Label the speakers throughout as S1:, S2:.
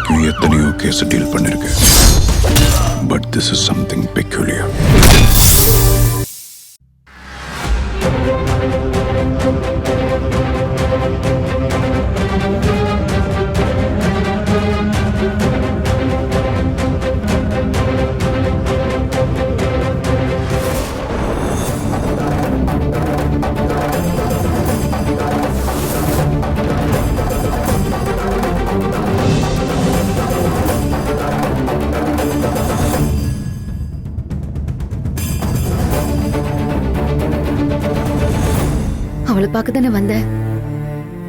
S1: வரைக்கும் எத்தனையோ case deal பண்ணிருக்கேன். But this is something peculiar.
S2: அவளை பார்க்க தானே வந்த,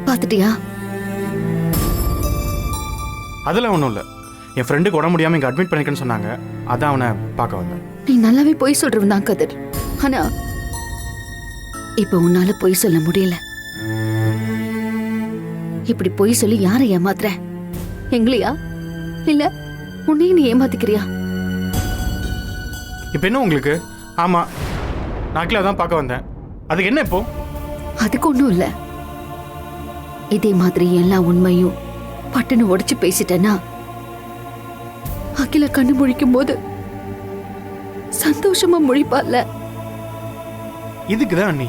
S2: பார்த்துட்டியா?
S3: அதெல்லாம் ஒன்றும் இல்லை. என் ஃப்ரெண்டுக்கு உடம்பு முடியாமல் இங்கே அட்மிட் பண்ணிக்கன்னு சொன்னாங்க. அதான் அவனை பார்க்க வந்தேன்.
S2: நீ நல்லாவே பொய் சொல்றவன் தான் கதிர். ஆனா இப்ப உன்னால பொய் சொல்ல முடியல. இப்படி பொய் சொல்லி யாரை ஏமாத்துற? எங்களையா இல்ல உன்னையும் நீ ஏமாத்திக்கிறியா?
S3: இப்போ என்ன உங்களுக்கு? ஆமாம், நான் அகிலா தான் பார்க்க வந்தேன். அதுக்கு என்ன இப்போ?
S2: அதுக்கு ஒண்ணும் இல்ல. இதே மாதிரி எல்லா உண்மையும் பட்டுன்னு உடைச்சு பேசிட்டேன்னா அகில கண்ணு முழிக்கும் போது சந்தோஷமா முழிப்பால.
S3: இதுக்கு தான் அண்ணி,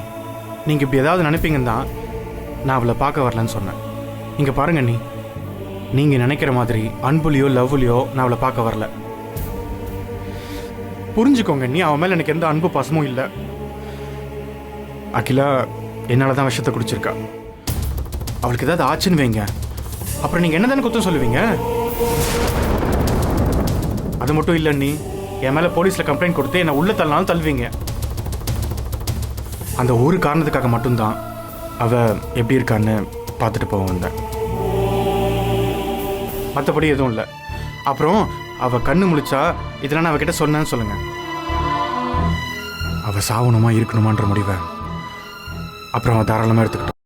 S3: நீங்கள் இப்படி ஏதாவது நினைப்பீங்கன்னு தான் நான் அவளை பார்க்க வரலன்னு சொன்னேன். இங்கே பாருங்க அண்ணி, நீங்கள் நினைக்கிற மாதிரி அன்புலையோ லவ்லையோ நான் அவளை பார்க்க வரல. புரிஞ்சுக்கோங்க அண்ணி, அவன் மேலே எனக்கு எந்த அன்பு பாசமும் இல்லை. அகிலா என்னால் தான் விஷத்தை குடிச்சிருக்கா. அவளுக்கு ஏதாவது ஆச்சுன்னு வைங்க, அப்புறம் நீங்கள் என்ன தானே குத்தம் சொல்லுவீங்க? அது மட்டும் இல்லை அண்ணி, என் மேலே போலீஸில் கம்ப்ளைண்ட் கொடுத்து என்னை உள்ள தள்ளினாலும் தள்ளுவீங்க. அந்த ஒரு காரணத்துக்காக மட்டும்தான் அவள் எப்படி இருக்கான்னு பார்த்துட்டு போக வந்தேன். மற்றபடி எதுவும் இல்லை. அப்புறம் அவள் கண்ணு முழிச்சா இதெல்லாம் நான் அவகிட்ட சொன்னேன்னு சொல்லுங்கள். அவள் சாவணுமா இருக்கணுமான்ற முடிவை அப்புறம் அவன் தாராளமாக எடுத்துக்கிட்டான்.